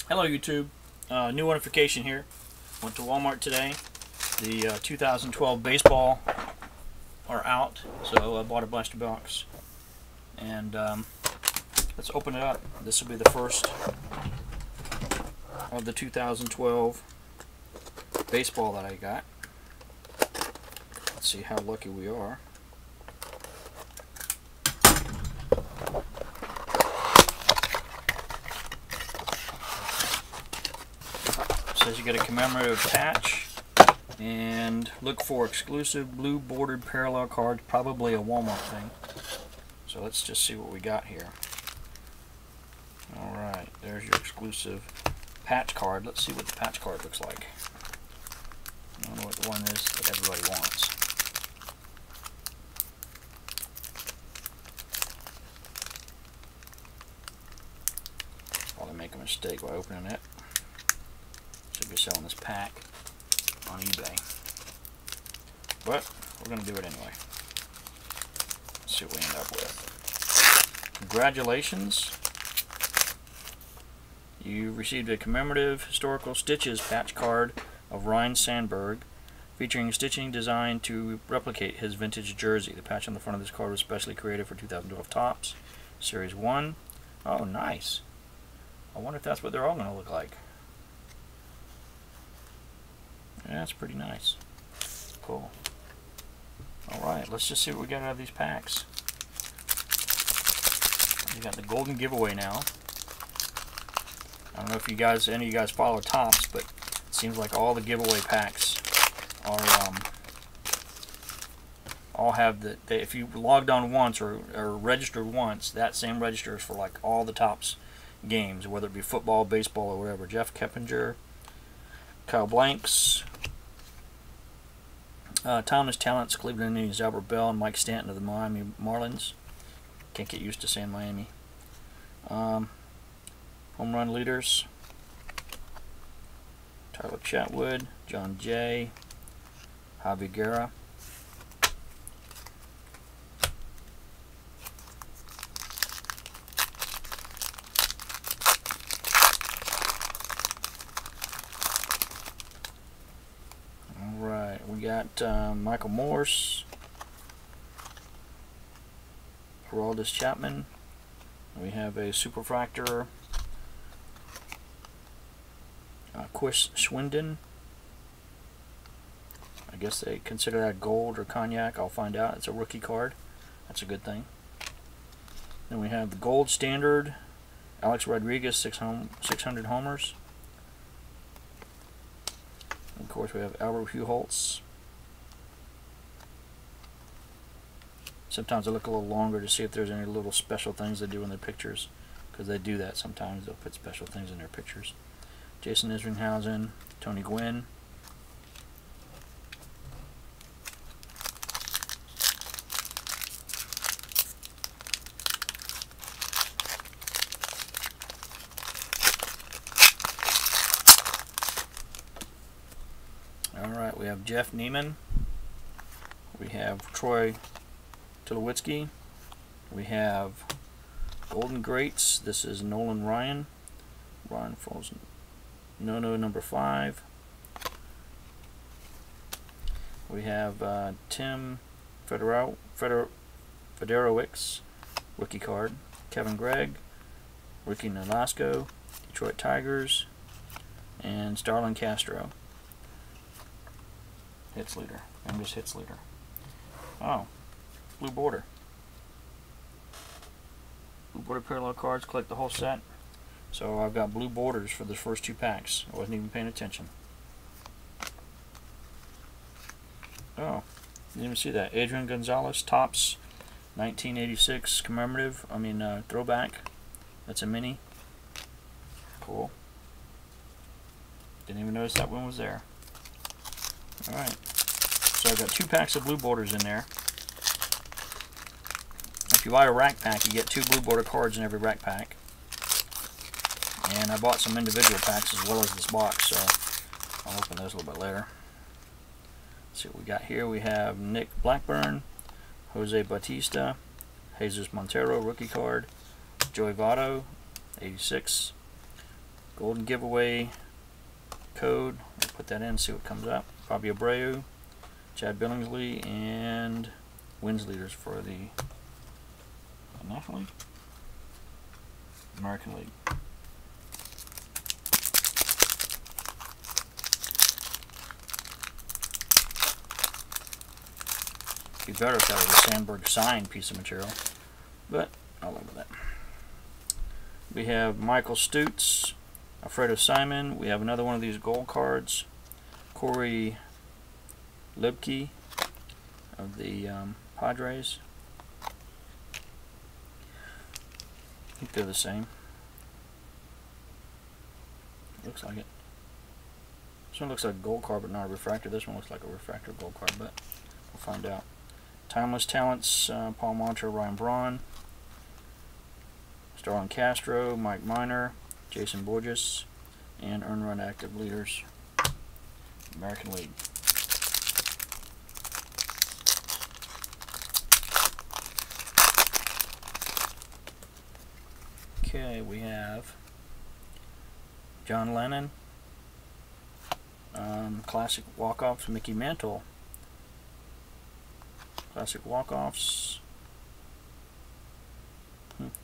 Hello YouTube, new notification here. Went to Walmart today. The 2012 baseball are out, so I bought a blaster box. And let's open it up. This will be the first of the 2012 baseball that I got. Let's see how lucky we are. Says you get a commemorative patch and look for exclusive blue bordered parallel cards, probably a Walmart thing. So let's just see what we got here. Alright, there's your exclusive patch card. Let's see what the patch card looks like. I don't know what the one is that everybody wants. Probably make a mistake by opening it. Should be selling this pack on eBay, but we're going to do it anyway. Let's see what we end up with. Congratulations, you received a commemorative historical Stitches patch card of Ryne Sandberg, featuring stitching designed to replicate his vintage jersey. The patch on the front of this card was specially created for 2012 Topps Series 1. Oh, nice. I wonder if that's what they're all going to look like. Yeah, that's pretty nice. Cool. Alright, let's just see what we got out of these packs. We got the golden giveaway now. I don't know if you guys, any of you guys follow Topps, but it seems like all the giveaway packs are, all have the, if you logged on once or registered once, that same registers for like all the Topps games, whether it be football, baseball, or whatever. Jeff Keppinger, Kyle Blanks, Thomas Talents, Cleveland Indians, Albert Bell, and Mike Stanton of the Miami Marlins. Can't get used to saying Miami. Home run leaders: Tyler Chatwood, John Jay, Javi Guerra. We got Michael Morse, Aroldis Chapman. We have a Superfractor, Chris Swindon. I guess they consider that gold or cognac. I'll find out. It's a rookie card. That's a good thing. Then we have the gold standard, Alex Rodriguez, 600 homers. Of course, we have Albert Pujols. Sometimes I look a little longer to see if there's any little special things they do in their pictures, because they do that sometimes. They'll put special things in their pictures. Jason Isringhausen, Tony Gwynn. Alright, we have Jeff Neiman. We have Troy Tulowitzki. We have Golden Greats. This is Nolan Ryan. Ryan Frozen. Nono number 5. We have Tim Federowicz, rookie card. Kevin Gregg, Ricky Nolasco, Detroit Tigers, and Starlin Castro. Hits leader. Angus hits leader. Oh, blue border. Blue border parallel cards. Collect the whole set. So I've got blue borders for the first 2 packs. I wasn't even paying attention. Oh, didn't even see that. Adrian Gonzalez, Topps, 1986 commemorative. Throwback. That's a mini. Cool. Didn't even notice that one was there. Alright. So I've got 2 packs of blue borders in there. If you buy a rack pack, you get 2 blue border cards in every rack pack. And I bought some individual packs as well as this box, so I'll open those a little bit later. Let's see what we got here. We have Nick Blackburn, Jose Bautista, Jesus Montero, rookie card, Joey Votto, 86, Golden giveaway code. We'll put that in, see what comes up. Bobby Abreu, Chad Billingsley, and wins leaders for the National League, American League. Be better if that was a Sandberg signed piece of material, but I'll live with that. We have Michael Stutz, Alfredo Simon. We have another one of these gold cards, Corey Libke of the Padres. I think they're the same. Looks like it. This one looks like a gold card, but not a refractor. This one looks like a refractor gold card, but we'll find out. Timeless Talents, Paul Molitor, Ryan Braun, Starlin Castro, Mike Minor, Jason Borges, and Earned Run Active Leaders, American League. Okay, we have John Lennon, Classic Walk-Offs, Mickey Mantle. Classic Walk-Offs.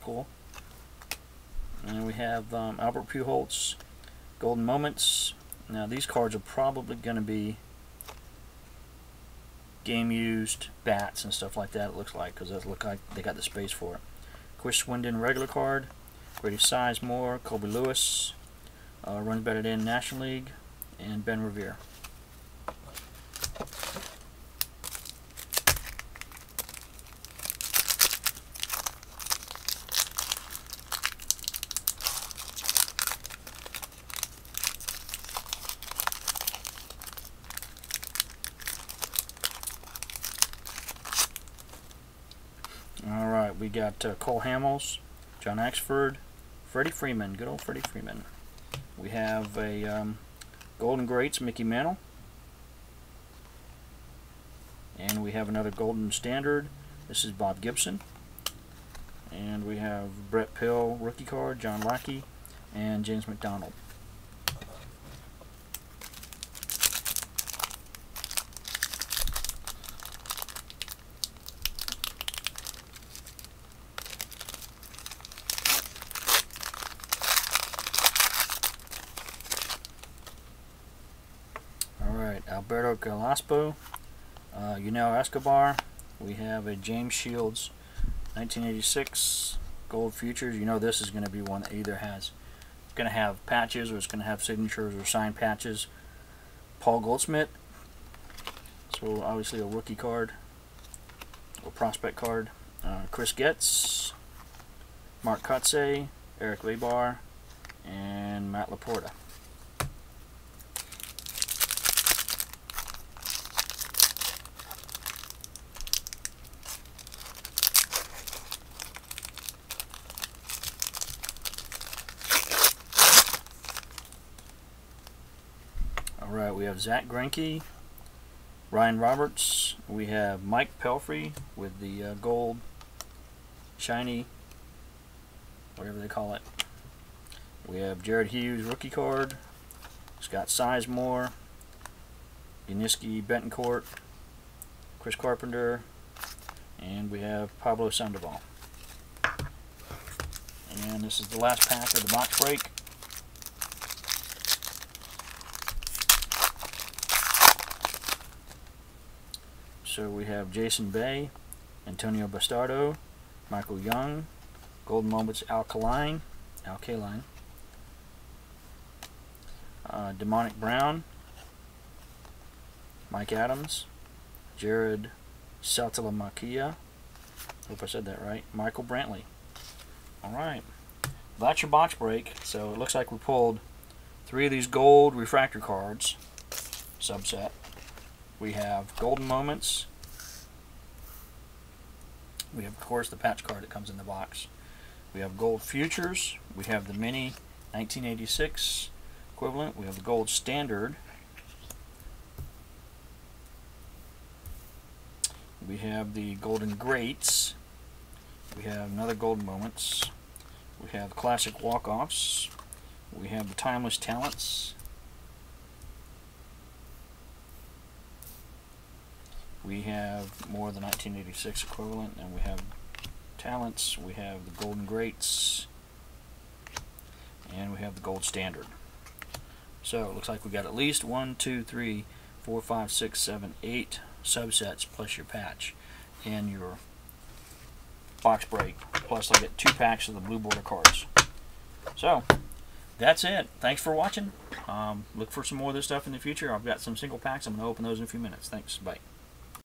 Cool. And we have Albert Pujols, Golden Moments. Now these cards are probably going to be game-used bats and stuff like that, it looks like, because it looks like they got the space for it. Chris Swindon regular card. Grady Sizemore, Colby Lewis, runs batted in National League, and Ben Revere. Alright, we got Cole Hamels, John Axford, Freddie Freeman, good old Freddie Freeman. We have a Golden Greats, Mickey Mantle. And we have another Golden Standard. This is Bob Gibson. And we have Brett Pill, rookie card, John Lackey, and James McDonald. Alberto Galaspo, Yunel Escobar. We have a James Shields 1986 Gold Futures. You know this is going to be one that either has, it's going to have patches or it's going to have signatures or signed patches. Paul Goldschmidt, so obviously a rookie card or prospect card. Chris Getz, Mark Kotze, Eric Lebar, and Matt Laporta. Alright, we have Zach Greinke, Ryan Roberts, we have Mike Pelfrey with the gold, shiny, whatever they call it. We have Jared Hughes, rookie card, Scott Sizemore, Yuniesky Betancourt, Chris Carpenter, and we have Pablo Sandoval. And this is the last pack of the box break. So we have Jason Bay, Antonio Bastardo, Michael Young, Golden Moments Alkaline, Demonic Brown, Mike Adams, Jared Saltalamacchia, hope I said that right, Michael Brantley. Alright, that's your box break. So it looks like we pulled 3 of these gold refractor cards, subset. We have Golden Moments. We have, of course, the patch card that comes in the box. We have Gold Futures. We have the Mini 1986 equivalent. We have the Gold Standard. We have the Golden Greats. We have another Golden Moments. We have Classic Walk-Offs. We have the Timeless Talents. We have more of the 1986 equivalent, and we have Talents. We have the Golden Greats, and we have the Gold Standard. So it looks like we got at least 1, 2, 3, 4, 5, 6, 7, 8 subsets plus your patch and your box break. Plus I get 2 packs of the blue border cards. So that's it. Thanks for watching. Look for some more of this stuff in the future. I've got some single packs. I'm going to open those in a few minutes. Thanks. Bye.